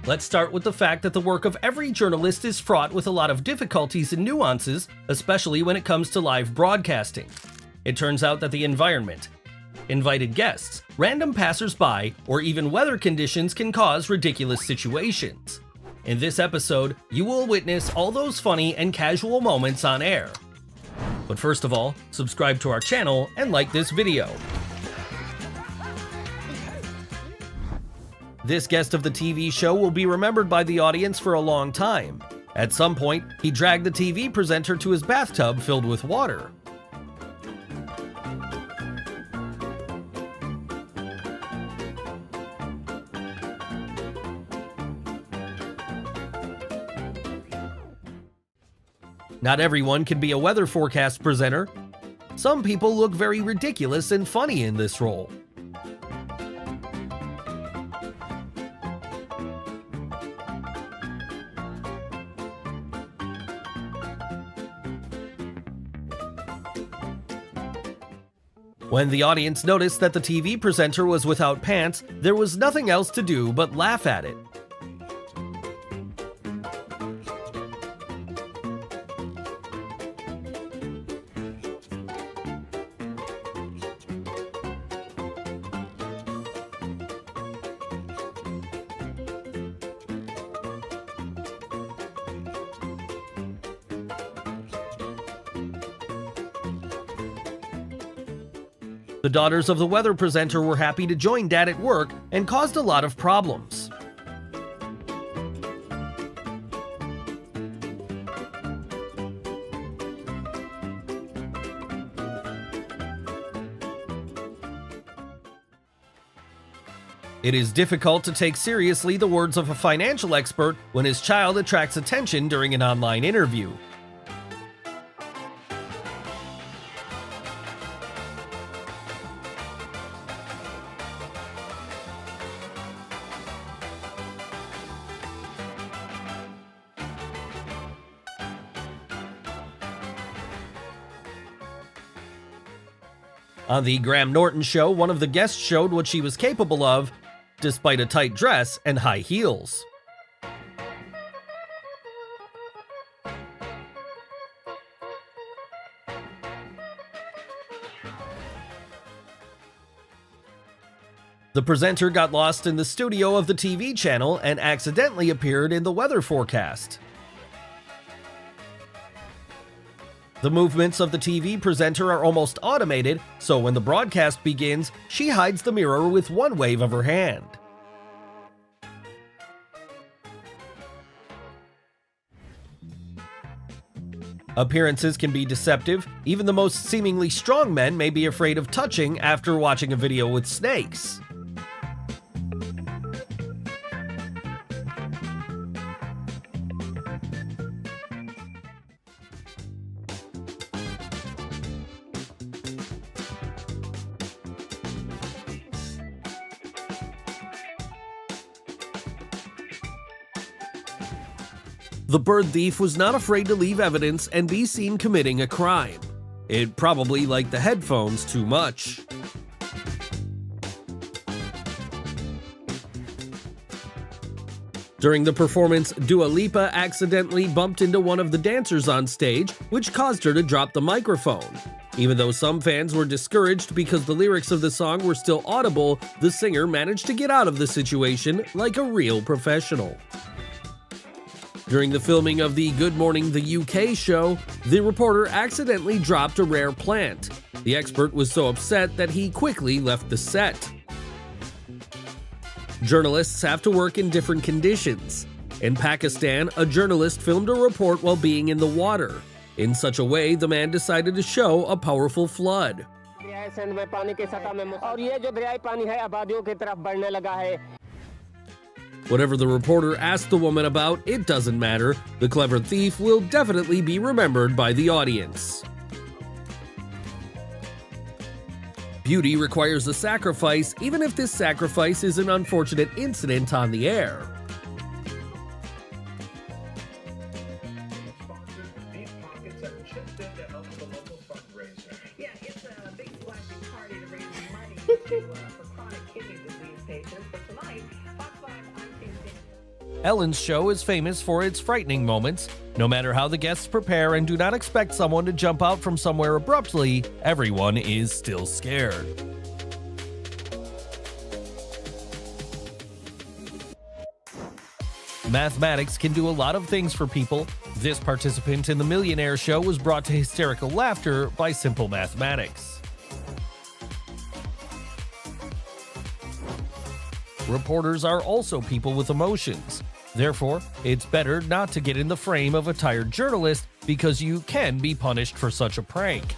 Let's start with the fact that the work of every journalist is fraught with a lot of difficulties and nuances, especially when it comes to live broadcasting. It turns out that the environment, invited guests, random passers-by, or even weather conditions can cause ridiculous situations. In this episode, you will witness all those funny and casual moments on air. But first of all, subscribe to our channel and like this video. This guest of the TV show will be remembered by the audience for a long time. At some point, he dragged the TV presenter to his bathtub filled with water. Not everyone can be a weather forecast presenter. Some people look very ridiculous and funny in this role. When the audience noticed that the TV presenter was without pants, there was nothing else to do but laugh at it. The daughters of the weather presenter were happy to join Dad at work and caused a lot of problems. It is difficult to take seriously the words of a financial expert when his child attracts attention during an online interview. On the Graham Norton show, one of the guests showed what she was capable of, despite a tight dress and high heels. The presenter got lost in the studio of the TV channel and accidentally appeared in the weather forecast. The movements of the TV presenter are almost automated, so when the broadcast begins, she hides the mirror with one wave of her hand. Appearances can be deceptive. Even the most seemingly strong men may be afraid of touching after watching a video with snakes. The bird thief was not afraid to leave evidence and be seen committing a crime. It probably liked the headphones too much. During the performance, Dua Lipa accidentally bumped into one of the dancers on stage, which caused her to drop the microphone. Even though some fans were discouraged because the lyrics of the song were still audible, the singer managed to get out of the situation like a real professional. During the filming of the Good Morning the UK show, the reporter accidentally dropped a rare plant. The expert was so upset that he quickly left the set. Journalists have to work in different conditions. In Pakistan, a journalist filmed a report while being in the water. In such a way, the man decided to show a powerful flood. Whatever the reporter asked the woman about, it doesn't matter. The clever thief will definitely be remembered by the audience. Beauty requires a sacrifice, even if this sacrifice is an unfortunate incident on the air. Yeah, it's a big flashing party to raise money for chronic kidney disease patients. But tonight, Fox 5 on TV. Ellen's show is famous for its frightening moments. No matter how the guests prepare and do not expect someone to jump out from somewhere abruptly, everyone is still scared. Mathematics can do a lot of things for people. This participant in the Millionaire Show was brought to hysterical laughter by simple mathematics. Reporters are also people with emotions. Therefore, it's better not to get in the frame of a tired journalist because you can be punished for such a prank.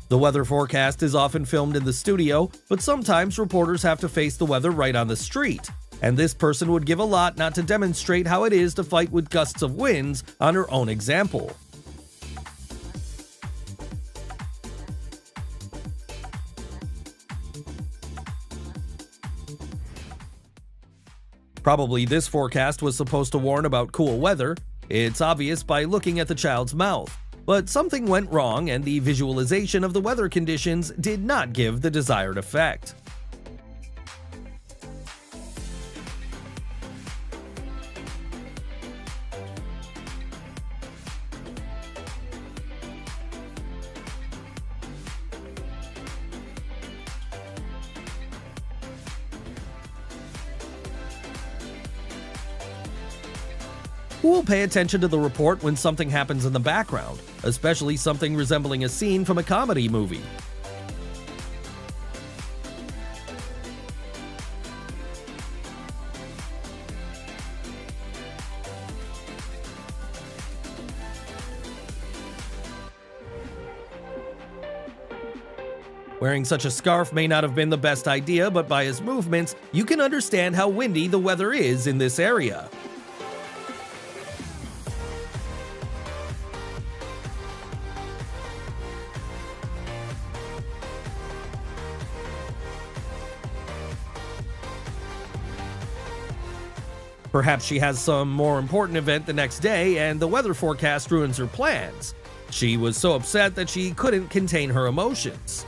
The weather forecast is often filmed in the studio, but sometimes reporters have to face the weather right on the street. And this person would give a lot not to demonstrate how it is to fight with gusts of winds on her own example. Probably this forecast was supposed to warn about cool weather. It's obvious by looking at the child's mouth. But something went wrong and the visualization of the weather conditions did not give the desired effect. Who will pay attention to the report when something happens in the background, especially something resembling a scene from a comedy movie? Wearing such a scarf may not have been the best idea, but by his movements, you can understand how windy the weather is in this area. Perhaps she has some more important event the next day and the weather forecast ruins her plans. She was so upset that she couldn't contain her emotions.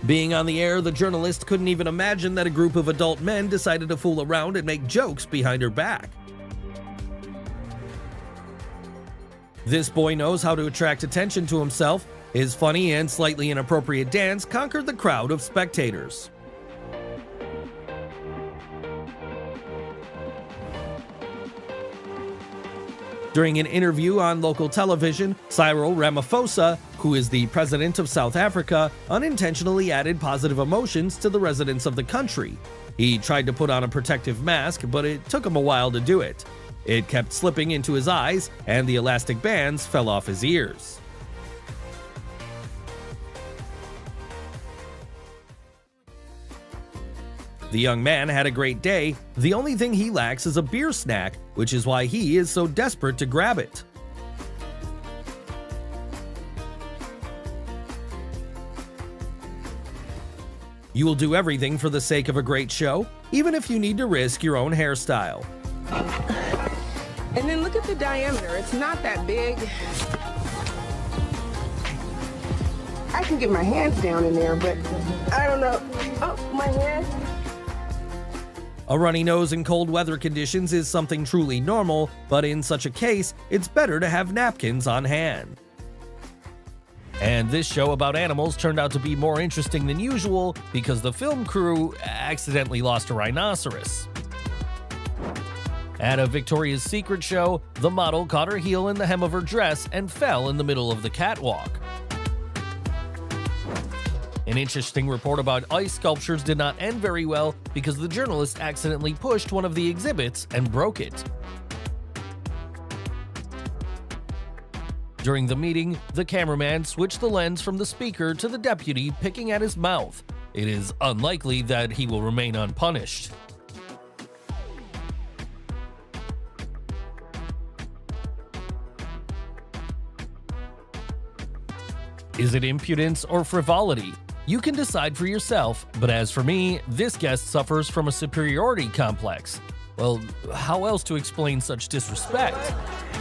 Being on the air, the journalist couldn't even imagine that a group of adult men decided to fool around and make jokes behind her back. This boy knows how to attract attention to himself. His funny and slightly inappropriate dance conquered the crowd of spectators. During an interview on local television, Cyril Ramaphosa, who is the president of South Africa, unintentionally added positive emotions to the residents of the country. He tried to put on a protective mask, but it took him a while to do it. It kept slipping into his eyes, and the elastic bands fell off his ears. The young man had a great day. The only thing he lacks is a beer snack, which is why he is so desperate to grab it. You will do everything for the sake of a great show, even if you need to risk your own hairstyle. And then look at the diameter. It's not that big. I can get my hands down in there, but I don't know. Oh, my hand. A runny nose in cold weather conditions is something truly normal, but in such a case, it's better to have napkins on hand. And this show about animals turned out to be more interesting than usual because the film crew accidentally lost a rhinoceros. At a Victoria's Secret show, the model caught her heel in the hem of her dress and fell in the middle of the catwalk. An interesting report about ice sculptures did not end very well because the journalist accidentally pushed one of the exhibits and broke it. During the meeting, the cameraman switched the lens from the speaker to the deputy picking at his mouth. It is unlikely that he will remain unpunished. Is it impudence or frivolity? You can decide for yourself, but as for me, this guest suffers from a superiority complex. Well, how else to explain such disrespect?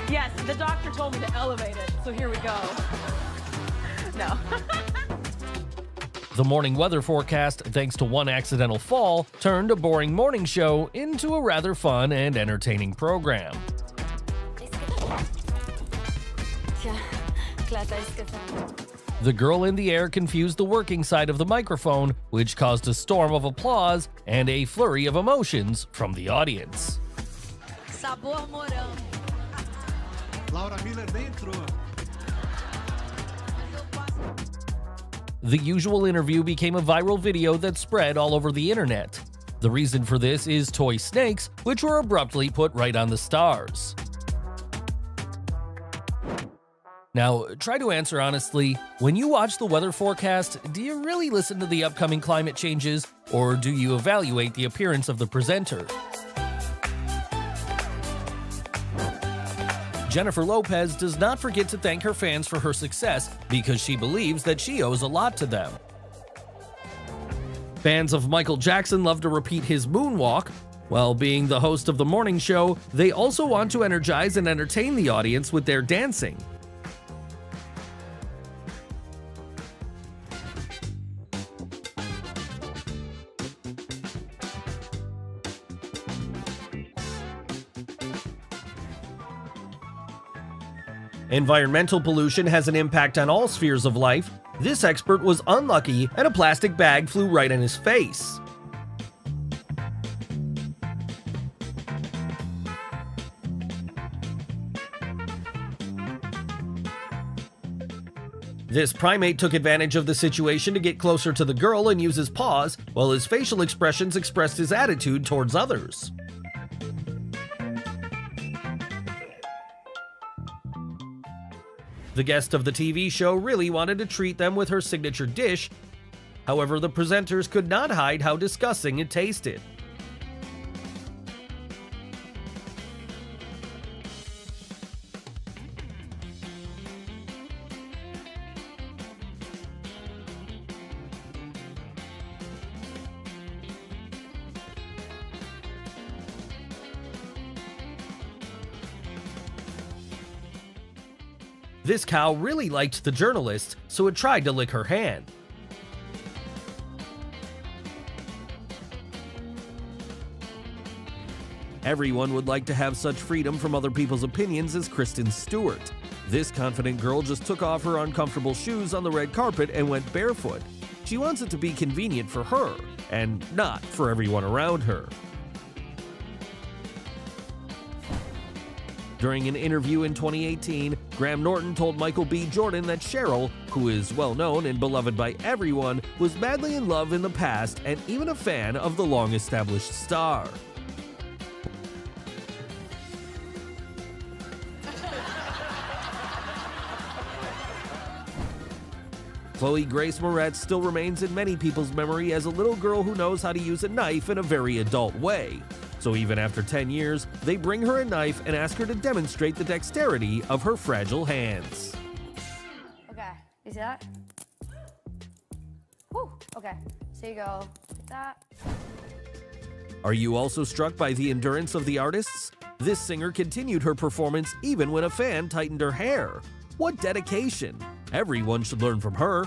Yes, the doctor told me to elevate it, so here we go. No. The morning weather forecast, thanks to one accidental fall, turned a boring morning show into a rather fun and entertaining program. The girl in the air confused the working side of the microphone, which caused a storm of applause and a flurry of emotions from the audience. Sabor morango. Laura Miller dentro. The usual interview became a viral video that spread all over the internet. The reason for this is toy snakes, which were abruptly put right on the stars. Now, try to answer honestly, when you watch the weather forecast, do you really listen to the upcoming climate changes, or do you evaluate the appearance of the presenter? Jennifer Lopez does not forget to thank her fans for her success because she believes that she owes a lot to them. Fans of Michael Jackson love to repeat his moonwalk. While being the host of the morning show, they also want to energize and entertain the audience with their dancing. Environmental pollution has an impact on all spheres of life. This expert was unlucky and a plastic bag flew right in his face. This primate took advantage of the situation to get closer to the girl and use his paws, while his facial expressions expressed his attitude towards others. The guest of the TV show really wanted to treat them with her signature dish. However, the presenters could not hide how disgusting it tasted. This cow really liked the journalist, so it tried to lick her hand. Everyone would like to have such freedom from other people's opinions as Kristen Stewart. This confident girl just took off her uncomfortable shoes on the red carpet and went barefoot. She wants it to be convenient for her, and not for everyone around her. During an interview in 2018, Graham Norton told Michael B. Jordan that Cheryl, who is well known and beloved by everyone, was madly in love in the past and even a fan of the long-established star. Chloe Grace Moretz still remains in many people's memory as a little girl who knows how to use a knife in a very adult way. So even after 10 years, they bring her a knife and ask her to demonstrate the dexterity of her fragile hands. Okay, you see that? Whew, okay, so you go like that. Are you also struck by the endurance of the artists? This singer continued her performance even when a fan tightened her hair. What dedication! Everyone should learn from her.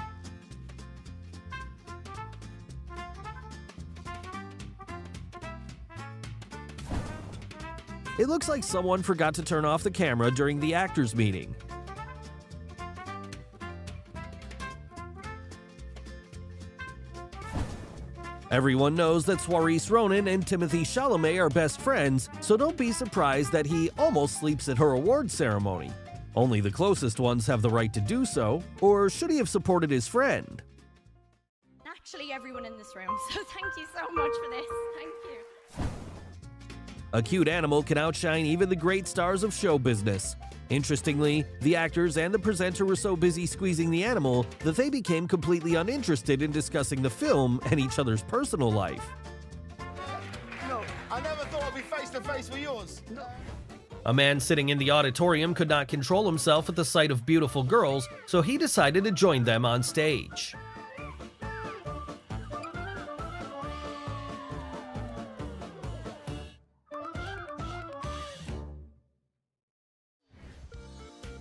It looks like someone forgot to turn off the camera during the actors' meeting. Everyone knows that Saoirse Ronan and Timothée Chalamet are best friends, so don't be surprised that he almost sleeps at her award ceremony. Only the closest ones have the right to do so, or should he have supported his friend? Actually, everyone in this room, so thank you so much for this. Thank you. A cute animal can outshine even the great stars of show business. Interestingly, the actors and the presenter were so busy squeezing the animal that they became completely uninterested in discussing the film and each other's personal life. No, I never thought I'd be face to face with yours. No. A man sitting in the auditorium could not control himself at the sight of beautiful girls, so he decided to join them on stage.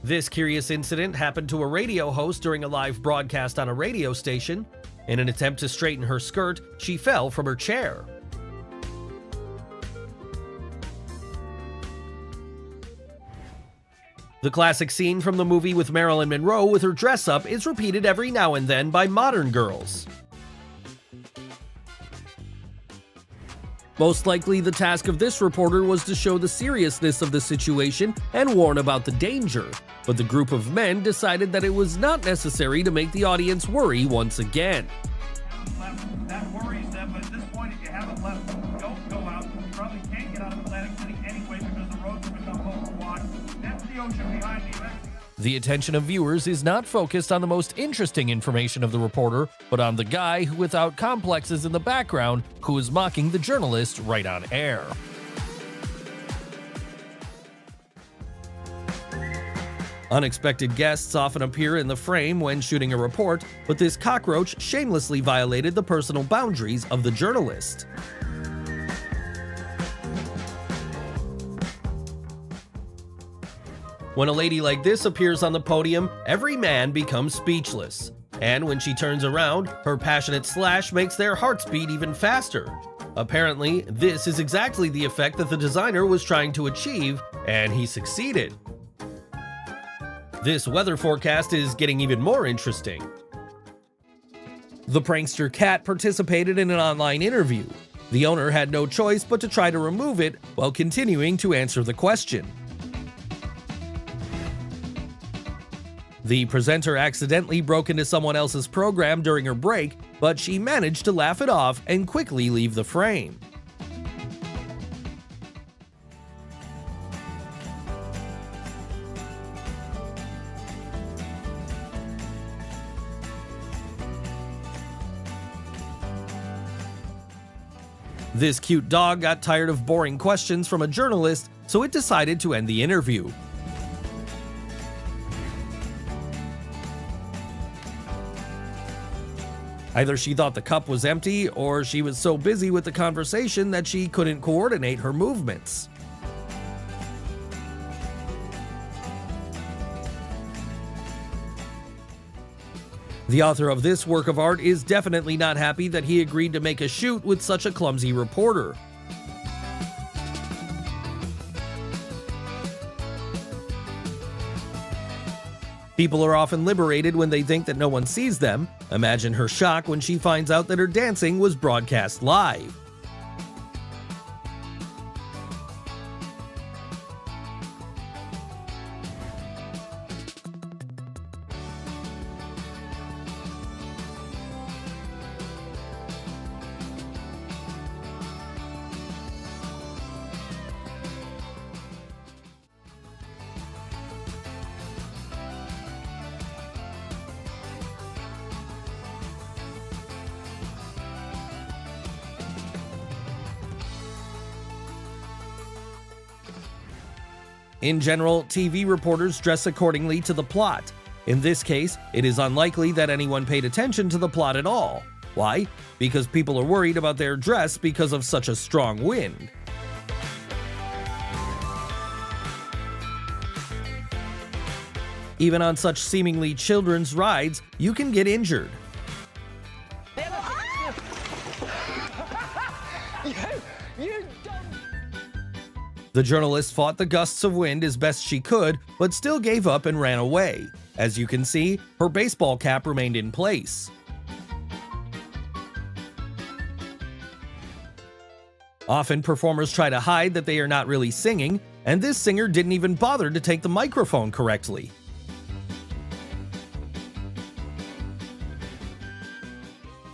This curious incident happened to a radio host during a live broadcast on a radio station. In an attempt to straighten her skirt, she fell from her chair. The classic scene from the movie with Marilyn Monroe with her dress up is repeated every now and then by modern girls. Most likely, the task of this reporter was to show the seriousness of the situation and warn about the danger, but the group of men decided that it was not necessary to make the audience worry once again. That worries them, but at this point, if you haven't left, don't go out. You probably can't get out of Atlantic City anyway because the roads have become overwashed. That's the ocean behind the event. The attention of viewers is not focused on the most interesting information of the reporter, but on the guy who, without complexes in the background, who is mocking the journalist right on air. Unexpected guests often appear in the frame when shooting a report, but this cockroach shamelessly violated the personal boundaries of the journalist. When a lady like this appears on the podium, every man becomes speechless. And when she turns around, her passionate slash makes their hearts beat even faster. Apparently, this is exactly the effect that the designer was trying to achieve, and he succeeded. This weather forecast is getting even more interesting. The prankster cat participated in an online interview. The owner had no choice but to try to remove it while continuing to answer the question. The presenter accidentally broke into someone else's program during her break, but she managed to laugh it off and quickly leave the frame. This cute dog got tired of boring questions from a journalist, so it decided to end the interview. Either she thought the cup was empty, or she was so busy with the conversation that she couldn't coordinate her movements. The author of this work of art is definitely not happy that he agreed to make a shoot with such a clumsy reporter. People are often liberated when they think that no one sees them. Imagine her shock when she finds out that her dancing was broadcast live. In general, TV reporters dress accordingly to the plot. In this case, it is unlikely that anyone paid attention to the plot at all. Why? Because people are worried about their dress because of such a strong wind. Even on such seemingly children's rides, you can get injured. The journalist fought the gusts of wind as best she could, but still gave up and ran away. As you can see, her baseball cap remained in place. Often, performers try to hide that they are not really singing, and this singer didn't even bother to take the microphone correctly.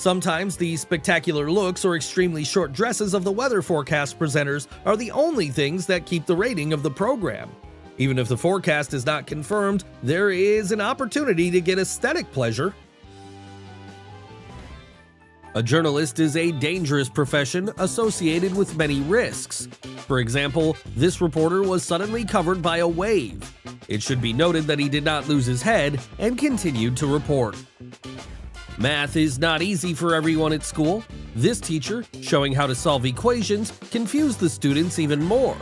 Sometimes the spectacular looks or extremely short dresses of the weather forecast presenters are the only things that keep the rating of the program. Even if the forecast is not confirmed, there is an opportunity to get aesthetic pleasure. A journalist is a dangerous profession associated with many risks. For example, this reporter was suddenly covered by a wave. It should be noted that he did not lose his head and continued to report. Math is not easy for everyone at school. This teacher, showing how to solve equations, confused the students even more.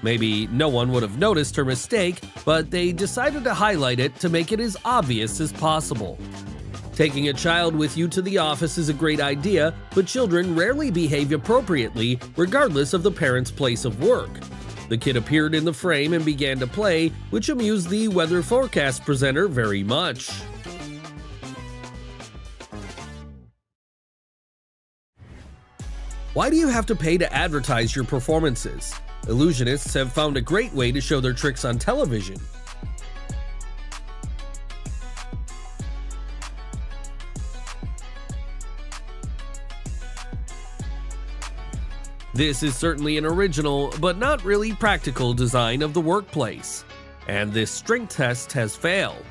Maybe no one would have noticed her mistake, but they decided to highlight it to make it as obvious as possible. Taking a child with you to the office is a great idea, but children rarely behave appropriately regardless of the parent's place of work. The kid appeared in the frame and began to play, which amused the weather forecast presenter very much. Why do you have to pay to advertise your performances? Illusionists have found a great way to show their tricks on television. This is certainly an original, but not really practical design of the workplace. And this strength test has failed.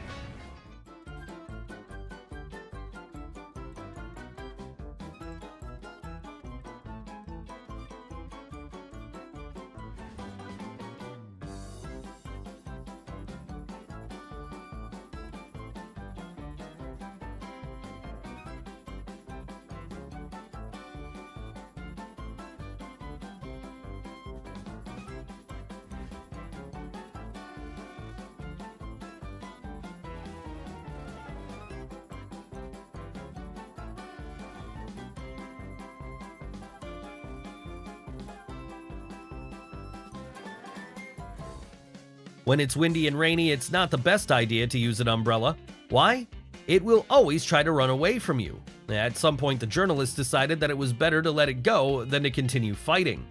When it's windy and rainy, it's not the best idea to use an umbrella. Why? It will always try to run away from you. At some point, the journalist decided that it was better to let it go than to continue fighting.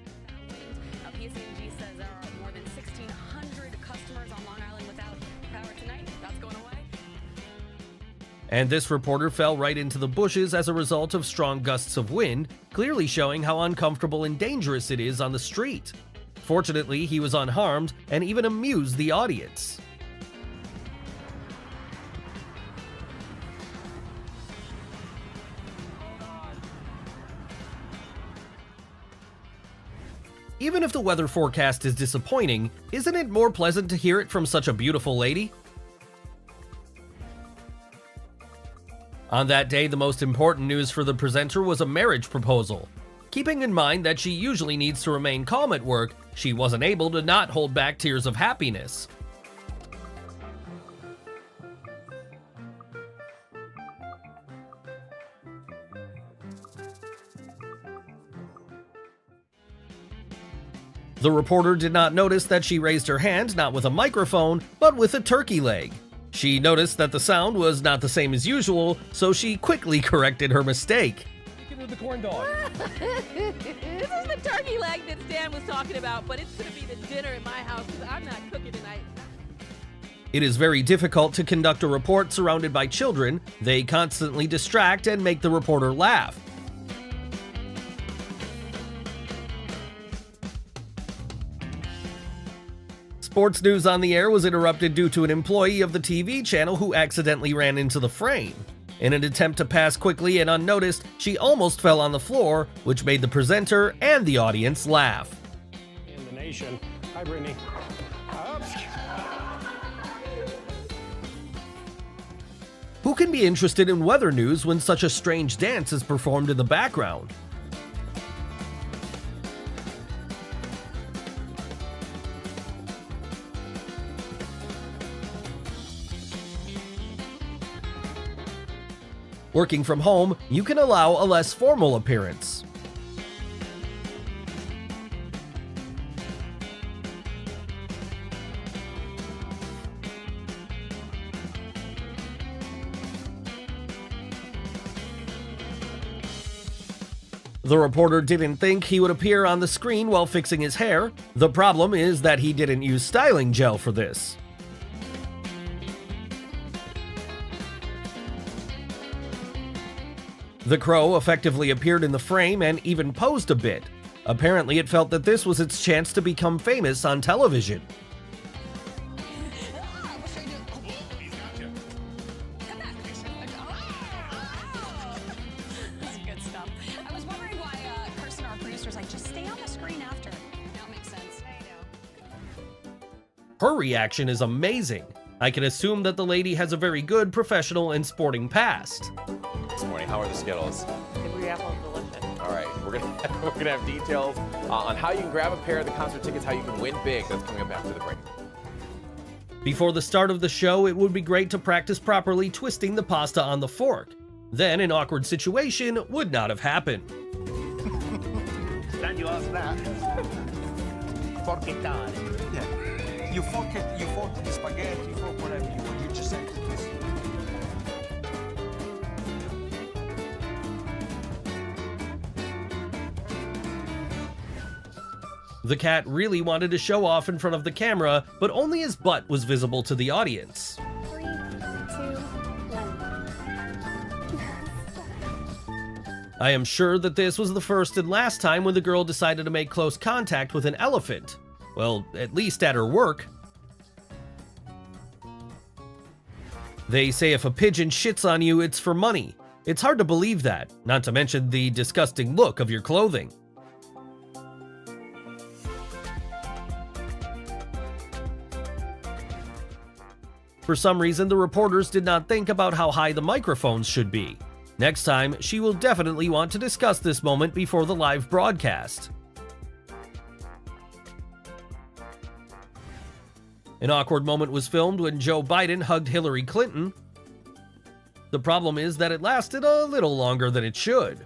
PSE&G says there are more than 1,600 customers on Long Island without power tonight. That's going away. And this reporter fell right into the bushes as a result of strong gusts of wind, clearly showing how uncomfortable and dangerous it is on the street. Fortunately, he was unharmed and even amused the audience. Even if the weather forecast is disappointing, isn't it more pleasant to hear it from such a beautiful lady? On that day, the most important news for the presenter was a marriage proposal. Keeping in mind that she usually needs to remain calm at work, she wasn't able to not hold back tears of happiness. The reporter did not notice that she raised her hand not with a microphone, but with a turkey leg. She noticed that the sound was not the same as usual, so she quickly corrected her mistake. The corn dog. This is the turkey leg that Stan was talking about, but it's going to be the dinner in my house because I'm not cooking tonight. It is very difficult to conduct a report surrounded by children. They constantly distract and make the reporter laugh. Sports news on the air was interrupted due to an employee of the TV channel who accidentally ran into the frame. In an attempt to pass quickly and unnoticed, she almost fell on the floor, which made the presenter and the audience laugh. In the nation. Hi, Brittany. Who can be interested in weather news when such a strange dance is performed in the background? Working from home, you can allow a less formal appearance. The reporter didn't think he would appear on the screen while fixing his hair. The problem is that he didn't use styling gel for this. The crow effectively appeared in the frame and even posed a bit. Apparently, it felt that this was its chance to become famous on television. This is good stuff. I was wondering why Kirsten, our producer's like, just stay on the screen after. That makes sense. Her reaction is amazing. I can assume that the lady has a very good professional and sporting past. This morning, how are the Skittles? The apple is delicious. All right. we're gonna have details on how you can grab a pair of the concert tickets, how you can win big. That's coming up after the break. Before the start of the show, it would be great to practice properly twisting the pasta on the fork. Then an awkward situation would not have happened. Glad you asked that. Forchettare. Yeah. You fork the spaghetti, you fork whatever you want. You just say this. The cat really wanted to show off in front of the camera, but only his butt was visible to the audience. 3, 2, 1. I am sure that this was the first and last time when the girl decided to make close contact with an elephant. Well, at least at her work. They say if a pigeon shits on you, it's for money. It's hard to believe that, not to mention the disgusting look of your clothing. For some reason, the reporters did not think about how high the microphones should be. Next time, she will definitely want to discuss this moment before the live broadcast. An awkward moment was filmed when Joe Biden hugged Hillary Clinton. The problem is that it lasted a little longer than it should.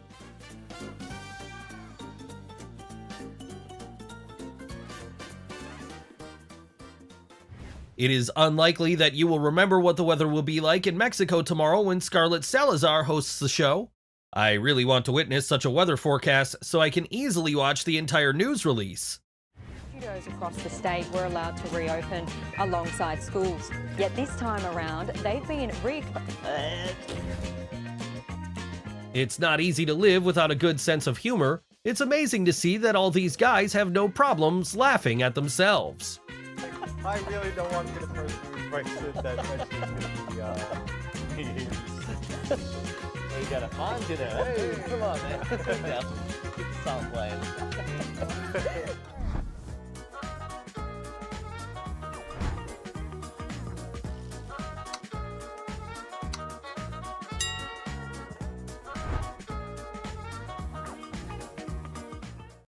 It is unlikely that you will remember what the weather will be like in Mexico tomorrow when Scarlett Salazar hosts the show. I really want to witness such a weather forecast so I can easily watch the entire news release. Studios across the state were allowed to reopen alongside schools. Yet this time around, they've been It's not easy to live without a good sense of humor. It's amazing to see that all these guys have no problems laughing at themselves. I really don't want to get a person who requested that she's going to be You got a pond, you know. Hey, come on, man. Yeah. Stop playing.